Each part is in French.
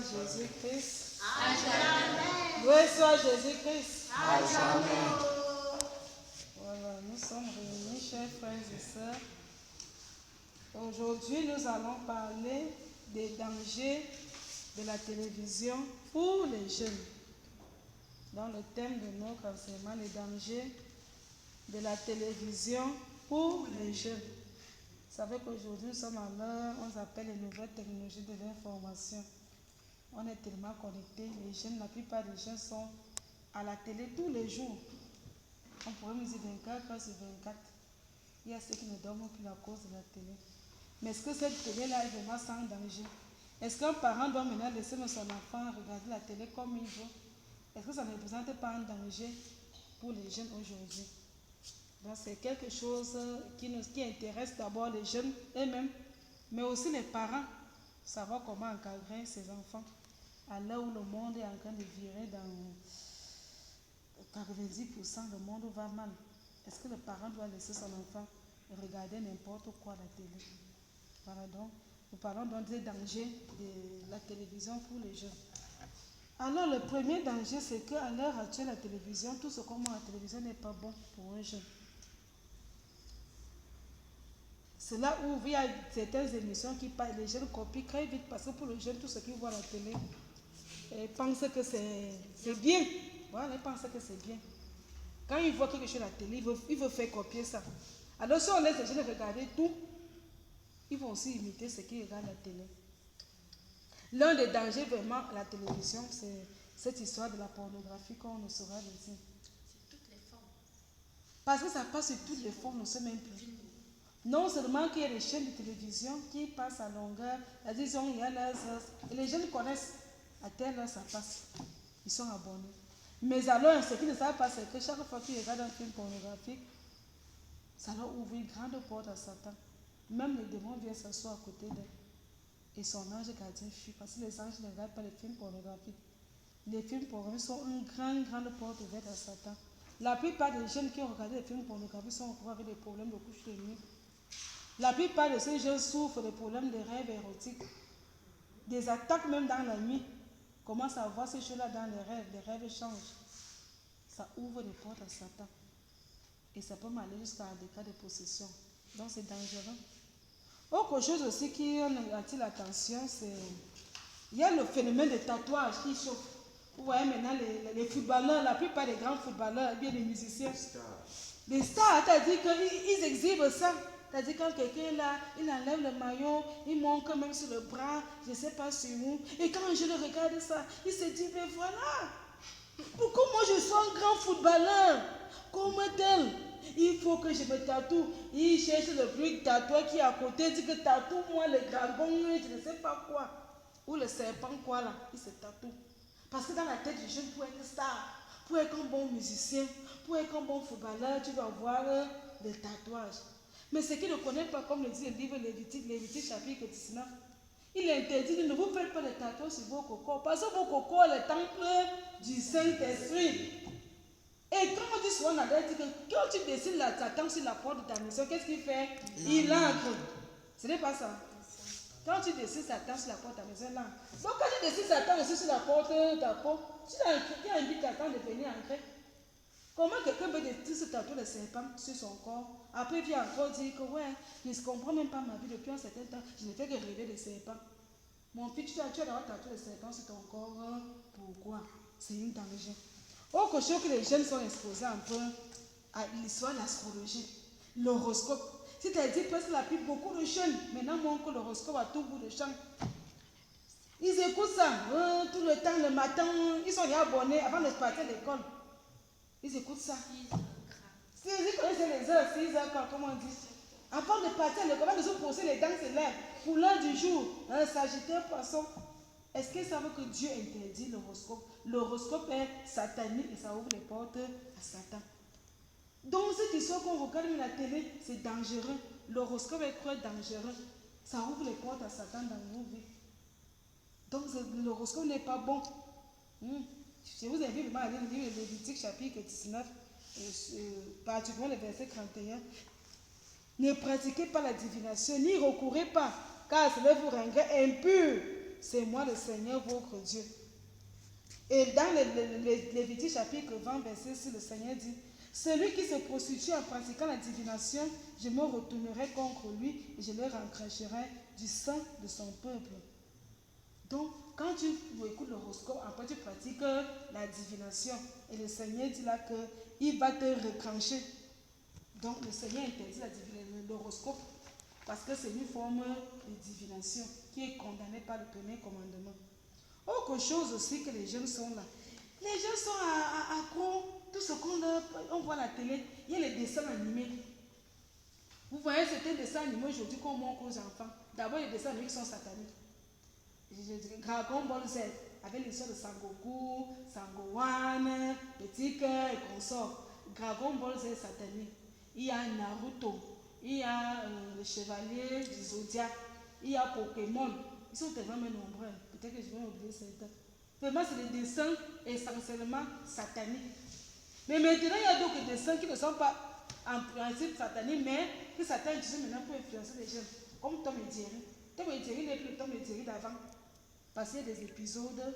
soit Jésus-Christ. À jamais. Loué soit Jésus-Christ. À jamais. Voilà, nous sommes réunis, chers frères et sœurs. Aujourd'hui, nous allons parler des dangers de la télévision pour les jeunes. Dans le thème de notre enseignement, les dangers de la télévision pour les jeunes. Vous savez qu'aujourd'hui, nous sommes à l'heure, on s'appelle les nouvelles technologies de l'information. On est tellement connectés. Les jeunes, la plupart des jeunes sont à la télé tous les jours. On pourrait nous dire 24 heures sur 24. Il y a ceux qui ne dorment plus à cause de la télé. Mais est-ce que cette télé-là est vraiment sans danger? Est-ce qu'un parent doit maintenant laisser son enfant regarder la télé comme il veut? Est-ce que ça ne représente pas un danger pour les jeunes aujourd'hui? Donc c'est quelque chose qui intéresse d'abord les jeunes eux-mêmes, mais aussi les parents, savoir comment encadrer ses enfants à l'heure où le monde est en train de virer dans 90%, le monde va mal. Est-ce que le parent doit laisser son enfant regarder n'importe quoi à la télé? Voilà, donc nous parlons donc des dangers de la télévision pour les jeunes. Alors le premier danger, c'est qu'à l'heure actuelle, la télévision, tout ce qu'on voit à la télévision n'est pas bon pour un jeune. C'est là où il y a certaines émissions qui parlent, les jeunes copient très vite parce que pour le jeune, tout ce qu'ils voient à la télé, ils pensent que c'est bien. Voilà, ils pensent que c'est bien. Quand ils voient quelque chose à la télé, ils veulent faire copier ça. Alors si on laisse les jeunes regarder tout, ils vont aussi imiter ce qu'ils regardent à la télé. L'un des dangers vraiment à la télévision, c'est cette histoire de la pornographie qu'on ne saura le dire. C'est toutes les formes. Parce que ça passe sur toutes les formes, on ne sait même plus. Non seulement qu'il y a des chaînes de télévision qui passent à longueur, disons il y a leurs heures, et les jeunes connaissent à telle heure ça passe. Ils sont abonnés. Mais alors, ce qu'ils ne savent pas, c'est que chaque fois qu'ils regardent un film pornographique, ça leur ouvre une grande porte à Satan. Même le démon vient s'asseoir à côté d'eux. Et son ange gardien fuit. Parce que les anges ne regardent pas les films pornographiques. Les films pornographiques sont une grande porte ouverte à Satan. La plupart des jeunes qui ont regardé les films pornographiques sont encore avec des problèmes de couche de nuit. La plupart de ces jeunes souffrent des problèmes de rêves érotiques. Des attaques même dans la nuit. Commencent à voir ces choses-là dans les rêves changent. Ça ouvre des portes à Satan. Et ça peut m'aller jusqu'à des cas de possession. Donc c'est dangereux. Autre chose aussi qui attire l'attention, c'est il y a le phénomène de tatouage qui chauffe. Vous voyez maintenant les footballeurs, la plupart des grands footballeurs, bien les musiciens. Les stars, c'est-à-dire qu'ils exhibent ça. C'est-à-dire quand quelqu'un est là, il enlève le maillot, il monte quand même sur le bras, je ne sais pas sur où. Et quand je le regarde ça, il se dit, mais voilà, pourquoi moi je sois un grand footballeur comme tel? Il faut que je me tatoue. Il cherche le plus tatoueur qui est à côté, il dit que tatoue-moi le dragon, je ne sais pas quoi. Ou le serpent quoi là, il se tatoue. Parce que dans la tête du jeune, pour être star, pour être un bon musicien, pour être un bon footballeur, tu vas avoir des tatouages. Mais ce qu'il ne connaît pas, comme le dit le livre Lévitique chapitre 19, il interdit, ne vous faites pas de tatouages sur vos cocos, parce que vos cocos, le temple du Saint-Esprit. Et comme on dit souvent, on a dit que quand tu dessines ta tente sur la porte de ta maison, qu'est-ce qu'il fait? Il ancre. Ce n'est pas ça. Quand tu dessines sa tente sur la porte de ta maison, là. Donc quand tu dessines sa tente aussi sur la porte de ta porte, tu invites ta tante de venir ancrer. Comment quelqu'un peut dessiner ce tatouage de serpent sur son corps? Après, il vient encore dire que ouais, je ne comprends même pas ma vie depuis un certain temps, je ne fais que rêver de serpents. Mon fils, tu as d'avoir tatoué de serpent sur ton corps. Pourquoi? C'est une danger. Autre chose que les jeunes sont exposés un peu à l'histoire de l'astrologie, l'horoscope. C'est-à-dire parce que la plupart, beaucoup de jeunes maintenant montrent l'horoscope à tout bout de champ. Ils écoutent ça tout le temps, le matin, ils sont déjà abonnés avant de partir à l'école. Ils écoutent ça. Ils connaissent les heures, 6 heures, comment on dit. Avant de partir à l'école, ils ont posé les dents solaires pour l'heure du jour. Sagittaire, poisson. Est-ce qu'ils savent que Dieu interdit l'horoscope? L'horoscope est satanique et ça ouvre les portes à Satan. Donc cette histoire qu'on regarde à la télé, c'est dangereux. L'horoscope est très dangereux. Ça ouvre les portes à Satan dans nos vies. Donc l'horoscope n'est pas bon. Je vous invite vraiment à lire le livre de Lévitique chapitre 19, particulièrement le verset 31. Ne pratiquez pas la divination, n'y recourez pas, car cela vous rendrait impur. c'est moi le Seigneur votre Dieu. Et dans Lévitique chapitre 20, verset 6, le Seigneur dit, celui qui se prostitue en pratiquant la divination, je me retournerai contre lui et je le recracherai du sang de son peuple. Donc, quand tu écoutes l'horoscope, après tu pratiques la divination. Et le Seigneur dit là qu'il va te retrancher. Donc, le Seigneur interdit l'horoscope parce que c'est une forme de divination qui est condamnée par le premier commandement. Autre chose aussi que les jeunes sont là. Les jeunes sont accros. Tout ce qu'on voit à la télé, il y a les dessins animés. Vous voyez certains dessins animés aujourd'hui qu'on montre aux enfants. D'abord, les dessins animés qui sont sataniques. Dragon Ball Z, avec l'histoire de Sangoku, Sangohan, Petit Cœur et consorts. Dragon Ball Z satanique. Il y a Naruto, il y a le Chevalier du Zodiac, il y a Pokémon. Ils sont tellement nombreux. Peut-être que je vais oublier certains. Vraiment, c'est des dessins essentiellement sataniques. Mais maintenant, il y a d'autres dessins qui ne sont pas en principe sataniques, mais que Satan utilise maintenant pour influencer les jeunes. Comme Tom et Jerry. Tom et Jerry n'est plus Tom et Jerry d'avant. Parce qu'il y a des épisodes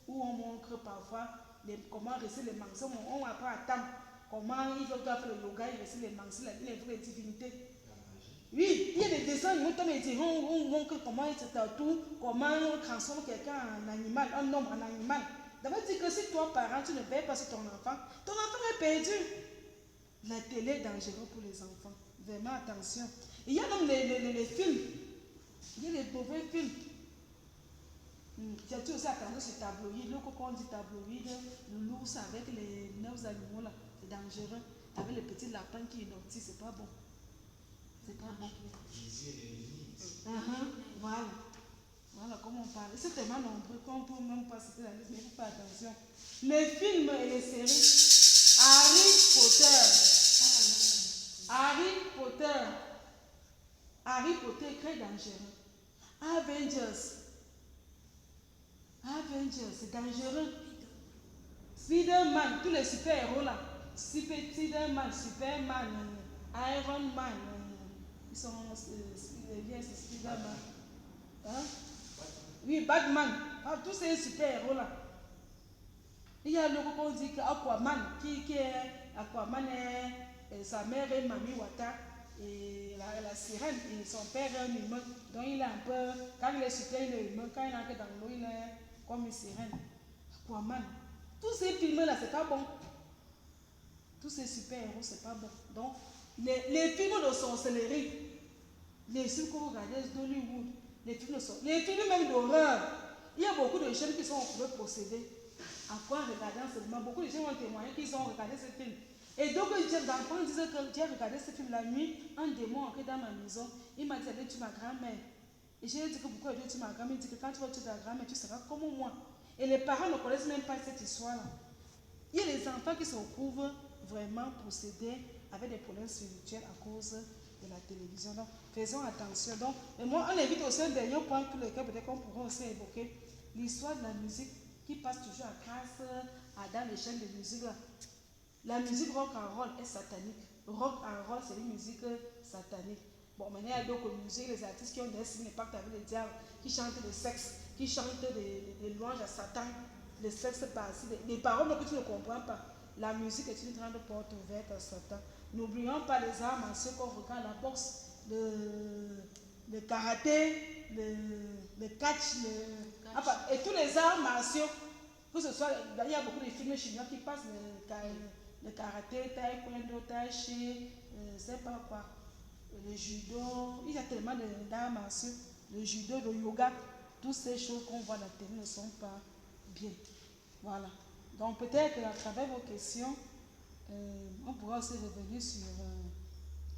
où on montre parfois comment réussir les manques. On apprend à Tam comment il doit faire le yoga, il réussit les manques, les divinités. Oui, il y a des dessins, Tom et Jerry, on montre comment il se tatoue, comment on transforme quelqu'un en animal, un homme en animal. Ça veut dire que si toi, parent, tu ne veilles pas sur ton enfant est perdu. La télé est dangereuse pour les enfants. Vraiment, attention. Il y a même les films. Il y a les mauvais films. J'ai aussi attendu ce tabloïd. Le coco, on dit tabloïd. Le l'ours avec les 9 animaux là. C'est dangereux. Avec les petits lapins qui noctis, c'est pas bon. C'est pas bon. Voilà. Voilà comment on parle. C'est tellement nombreux qu'on ne peut même pas citer la liste, mais il faut faire attention. Les films et les séries. Harry Potter. Harry Potter est très dangereux. Avengers, c'est dangereux. Spider-Man, tous les super-héros là. Spider-Man, Superman, Iron Man. Ils sont Spider-Man. Hein? Oui, Batman. Tous ces super-héros là. Il y a le qu'on dit qu'Aquaman, qui est Aquaman, sa mère est Mami Wata, et la sirène, et son père est un humain. Donc il est un peu, quand il est super, il est humain, quand il entre dans l'eau, il est comme une sirène. Aquaman. Tous ces films-là, c'est pas bon. Tous ces super-héros, c'est pas bon. Donc, les films de sorcellerie, les films que vous regardez d'Hollywood, les films même d'horreur, il y a beaucoup de jeunes qui sont retrouvés possédés. À quoi regardant seulement, beaucoup de gens ont témoigné qu'ils ont regardé ce film. Et donc, les enfants disaient que j'ai regardé ce film la nuit, un démon entré dans ma maison. Il m'a dit, allez tuer ma grand-mère. Et j'ai dit que pourquoi il doit tuer ma grand-mère? Il dit que quand tu vas tuer ta grand-mère, tu seras comme moi. Et les parents ne connaissent même pas cette histoire-là. Il y a des enfants qui se retrouvent vraiment possédés avec des problèmes spirituels à cause de la télévision. Donc, faisons attention. Donc, et moi, on évite aussi un dernier point pour lequel peut-être qu'on pourra aussi évoquer l'histoire de la musique qui passe toujours à grâce dans les chaînes de musique. Là. La musique rock and roll est satanique. Rock and roll, c'est une musique satanique. Bon, maintenant, il y a d'autres musiques, les artistes qui ont des signes d'impact avec le diable, qui chantent le sexe, qui chantent des louanges à Satan, le sexe par-ci, des paroles que tu ne comprends pas. La musique est une grande porte ouverte à Satan. N'oublions pas les arts martiaux qu'on regarde, la boxe, le karaté, le catch, enfin, et tous les arts martiaux. Que ce soit, il y a beaucoup de films chinois qui passent le karaté, taekwondo, tai chi, je ne sais pas quoi, le judo, il y a tellement d'arts martiaux, le judo, le yoga, toutes ces choses qu'on voit à la télé ne sont pas bien. Voilà. Donc peut-être qu'à travers vos questions, on pourra aussi revenir sur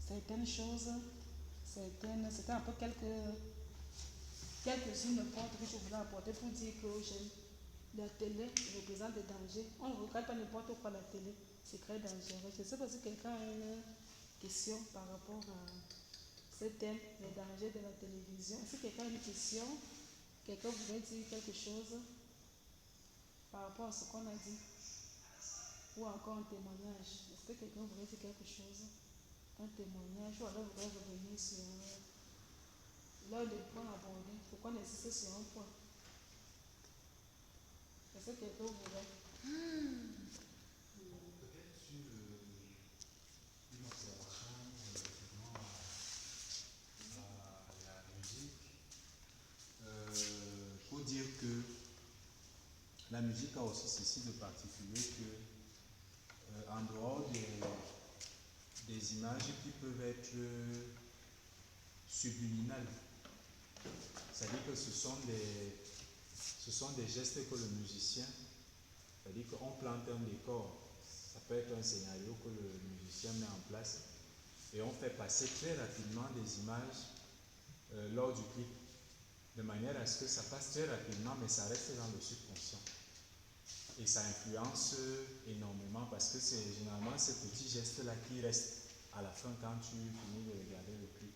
certaines choses, c'était un peu quelques-unes de points que je voulais apporter pour dire que la télé représente des dangers. On ne regarde pas n'importe quoi la télé, c'est très dangereux. Je ne sais pas si quelqu'un a une question par rapport à ce thème, les dangers de la télévision. Si quelqu'un a une question, quelqu'un voudrait dire quelque chose par rapport à ce qu'on a dit, ou encore un témoignage. Est-ce que quelqu'un voudrait dire quelque chose? Un témoignage, ou alors voudrait revenir sur l'un des points abordés. Pourquoi on insiste sur un point? ce que vous voulez. Peut-être sur une observation relativement à la musique, il faut dire que la musique a aussi ceci de particulier que, en dehors des images qui peuvent être subliminales, c'est-à-dire que ce sont des gestes que le musicien, c'est-à-dire qu'on plante un décor, ça peut être un scénario que le musicien met en place et on fait passer très rapidement des images lors du clip, de manière à ce que ça passe très rapidement mais ça reste dans le subconscient. Et ça influence énormément parce que c'est généralement ces petits gestes-là qui restent à la fin quand tu finis de regarder le clip.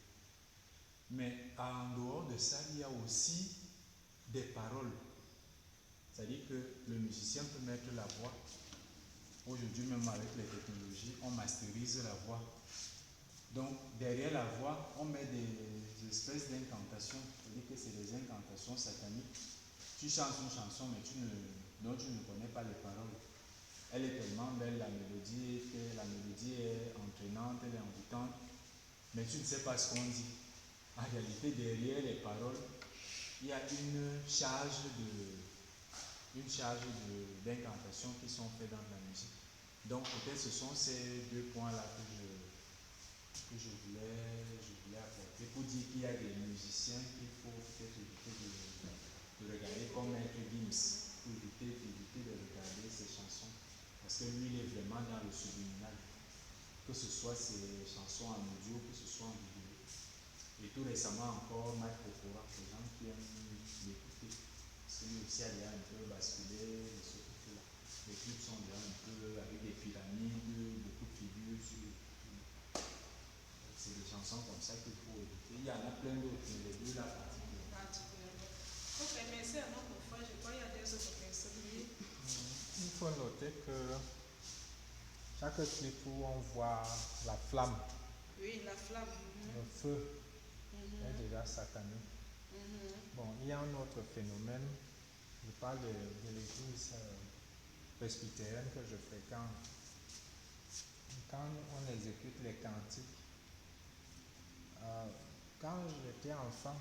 Mais en dehors de ça, il y a aussi des paroles. C'est-à-dire que le musicien peut mettre la voix. Aujourd'hui, même avec les technologies, on masterise la voix. Donc, derrière la voix, on met des espèces d'incantations. C'est-à-dire que c'est des incantations sataniques. Tu chantes une chanson, mais dont tu ne connais pas les paroles. Elle est tellement belle, la mélodie est entraînante, elle est envoûtante, mais tu ne sais pas ce qu'on dit. En réalité, derrière les paroles, il y a une charge d'incantation qui sont faites dans la musique. Donc peut-être ce sont ces deux points-là que je voulais apporter pour dire qu'il y a des musiciens qu'il faut peut-être éviter de regarder comme Maître Gims, pour éviter de regarder ses chansons. Parce que lui, il est vraiment dans le subliminal. Que ce soit ses chansons en audio, que ce soit en vidéo. Et tout récemment encore, Mike Pokora, les gens qui aiment l'écouter. Parce que lui aussi a déjà un peu basculé de ce côté-là. Les clips sont déjà un peu avec des pyramides, beaucoup de figures sur. C'est des chansons comme ça qu'il faut écouter. Il y en a plein d'autres, mais les deux là particulièrement. Ok, merci à notre fois. Je crois qu'il y a des autres personnes. Il faut noter que chaque clip où on voit la flamme, Oui, la flamme. le feu, est déjà satanique. Bon, il y a un autre phénomène, je parle de l'église presbytérienne que je fréquente. Quand on exécute les cantiques, quand j'étais enfant,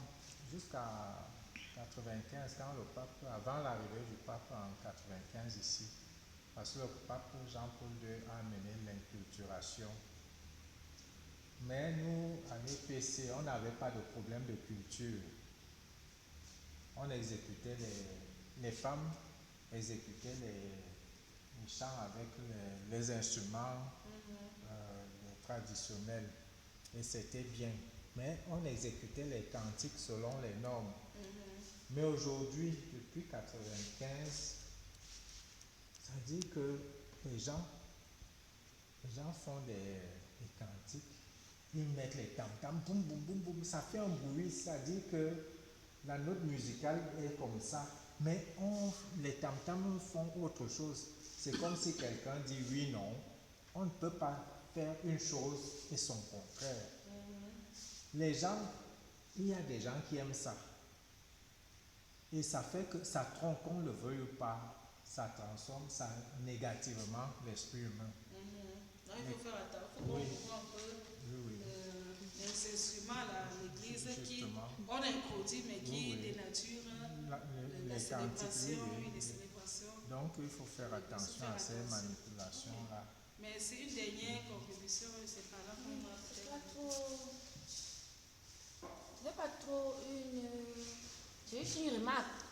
jusqu'à 95, quand le pape, avant l'arrivée du pape en 95 ici, parce que le pape Jean-Paul II a amené l'inculturation. Mais nous, à l'EPC, on n'avait pas de problème de culture. On exécutait les femmes exécutaient les chants avec les instruments traditionnels. Et c'était bien. Mais on exécutait les cantiques selon les normes. Mais aujourd'hui, depuis 95, ça dit que les gens font des cantiques, ils mettent les tam-tams, boum, boum, boum, boum, ça fait un bruit, ça dit que la note musicale est comme ça, mais les tam-tams font autre chose. C'est comme si quelqu'un dit oui, non, on ne peut pas faire une chose et son contraire. Les gens, il y a des gens qui aiment ça. Et ça fait que ça trompe, qu'on le veuille ou pas, ça transforme ça négativement l'esprit humain. Donc il faut faire attention, il faut qu'on comprenne un peu les instruments à l'église qui on introduit mais qui dénature la célébration, les célébrations. Donc il faut faire attention à ces manipulations-là. Mais c'est une dernière contribution, c'est par là qu'on va faire. Je n'ai pas trop j'ai juste une remarque.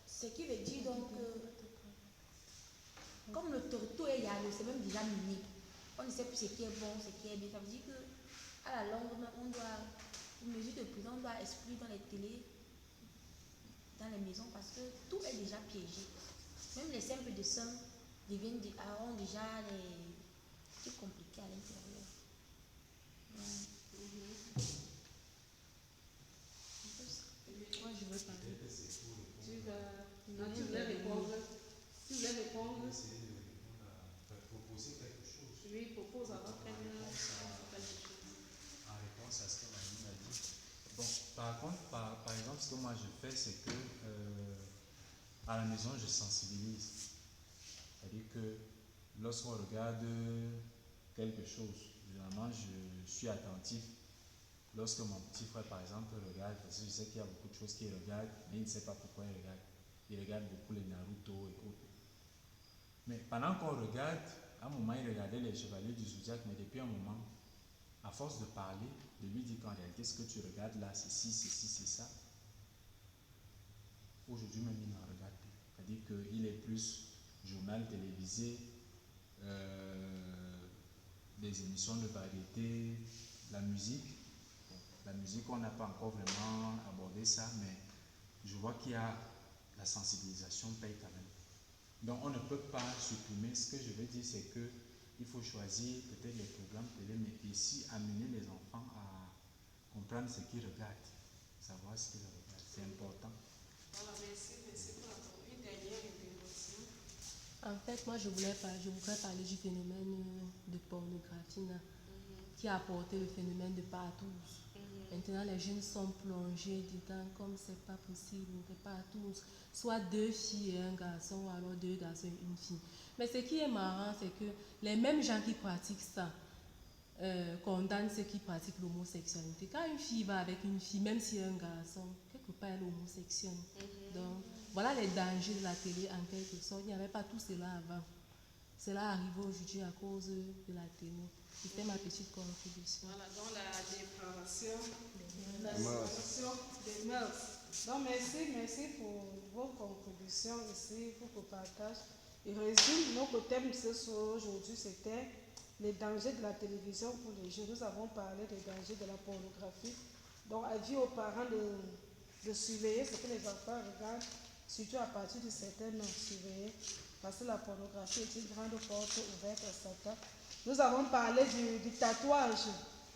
Ce qui veut dire donc comme le torto est yalo, c'est même déjà miné. On ne sait plus ce qui est bon, ce qui est bien. Ça veut dire que à la longue, on doit, une mesure de prudence, on doit exclure dans les télés, dans les maisons, parce que tout est déjà piégé. Même les simples dessins auront déjà les trucs compliqués à l'intérieur. Moi, je veux parler. Tu voulais répondre. Tu voulais répondre. Proposer quelque chose. Oui, propose avant qu'elle En réponse à ce que Manu a dit. Bon, par contre, par exemple, ce que moi je fais, c'est que à la maison, je sensibilise. C'est-à-dire que lorsqu'on regarde quelque chose, généralement, je suis attentif. Lorsque mon petit frère, par exemple, regarde, parce que je sais qu'il y a beaucoup de choses qu'il regarde, mais il ne sait pas pourquoi il regarde. Il regarde beaucoup les Naruto et autres. Mais pendant qu'on regarde, à un moment, il regardait les Chevaliers du Zodiaque, mais depuis un moment, à force de parler, de lui dire qu'en réalité, ce que tu regardes là, c'est ci, c'est ça. Aujourd'hui même, il n'en regarde plus. C'est-à-dire qu'il est plus journal télévisé, des émissions de variété, la musique. Bon, la musique, on n'a pas encore vraiment abordé ça, mais je vois qu'il y a la sensibilisation paye quand même. Donc on ne peut pas supprimer. Ce que je veux dire, c'est que il faut choisir peut-être les programmes télé, mais ici amener les enfants à comprendre ce qu'ils regardent, savoir ce qu'ils regardent. C'est important. Voilà, merci pour une dernière intervention. En fait, moi, je voudrais parler du phénomène de pornographie là, qui a apporté le phénomène de partouze. Maintenant, les jeunes sont plongés dedans comme c'est pas possible, de partouze. Soit 2 filles et un garçon, ou alors 2 garçons et une fille. Mais ce qui est marrant, c'est que les mêmes gens qui pratiquent ça condamnent ceux qui pratiquent l'homosexualité. Quand une fille va avec une fille, même si c'est un garçon, quelque part elle est homosexuelle. Donc, voilà les dangers de la télé en quelque sorte. Il n'y avait pas tout cela avant. Cela arrive aujourd'hui à cause de la télé. C'était ma petite contribution. Voilà, donc la dépravation des mœurs. Donc merci pour vos contributions ici, pour vos partages. Il résume, notre thème ce soir aujourd'hui, c'était les dangers de la télévision pour les jeunes. Nous avons parlé des dangers de la pornographie. Donc, avis aux parents de surveiller ce que les enfants regardent, surtout à partir de certains âges, surveiller, parce que la pornographie est une grande porte ouverte à Satan. Nous avons parlé du tatouage.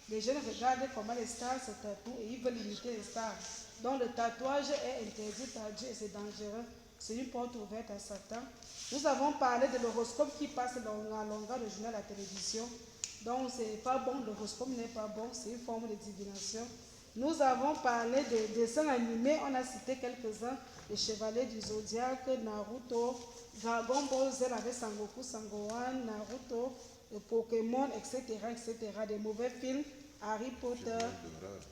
Les jeunes regardent comment les stars se tatouent et ils veulent imiter les stars. Donc le tatouage est interdit par Dieu et c'est dangereux. C'est une porte ouverte à Satan. Nous avons parlé de l'horoscope qui passe à longueur de journée à la télévision. Donc c'est pas bon, l'horoscope n'est pas bon, c'est une forme de divination. Nous avons parlé des dessins animés, on a cité quelques-uns, les Chevaliers du Zodiaque, Naruto, Dragon Ball Z avec Sangoku, Sangohan, Naruto, Pokémon, etc., etc. Des mauvais films, Harry Potter,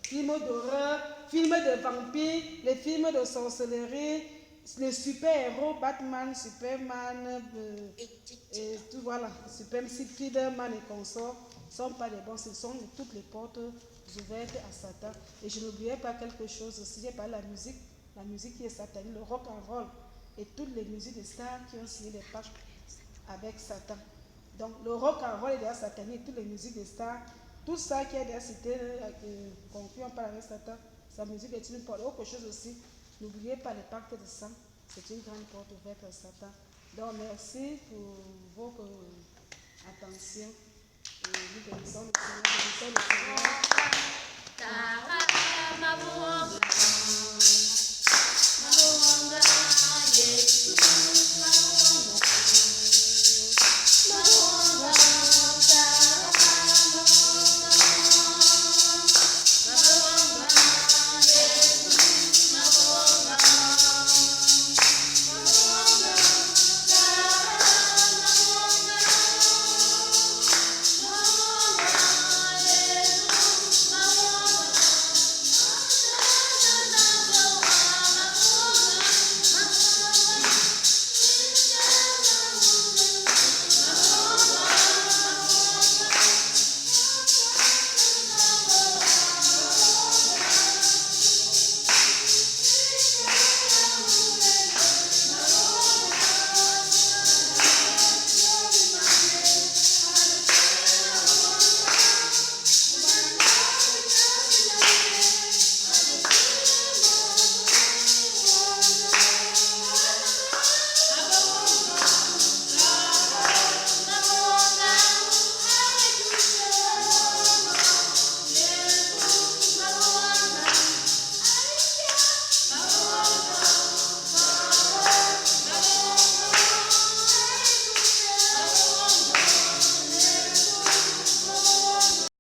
films d'horreur, films de vampires, les films de sorcellerie, les super-héros, Batman, Superman, et tout voilà, Spider-Man et consorts, ne sont pas des bons, ce sont toutes les portes ouvertes à Satan. Et je n'oubliais pas quelque chose aussi, j'ai parlé de la musique qui est satanique, le rock and roll, et toutes les musiques de stars qui ont signé des pactes avec Satan. Donc le rock and roll est déjà satanique, toutes les musiques de stars, tout ça qui est déjà cité, conclu on parle avec Satan, sa musique est une porte. Autre chose aussi, n'oubliez pas les pactes de sang, c'est une grande porte ouverte à Satan. Donc merci pour votre attention et nous bénissons le Seigneur, bénissons le Seigneur.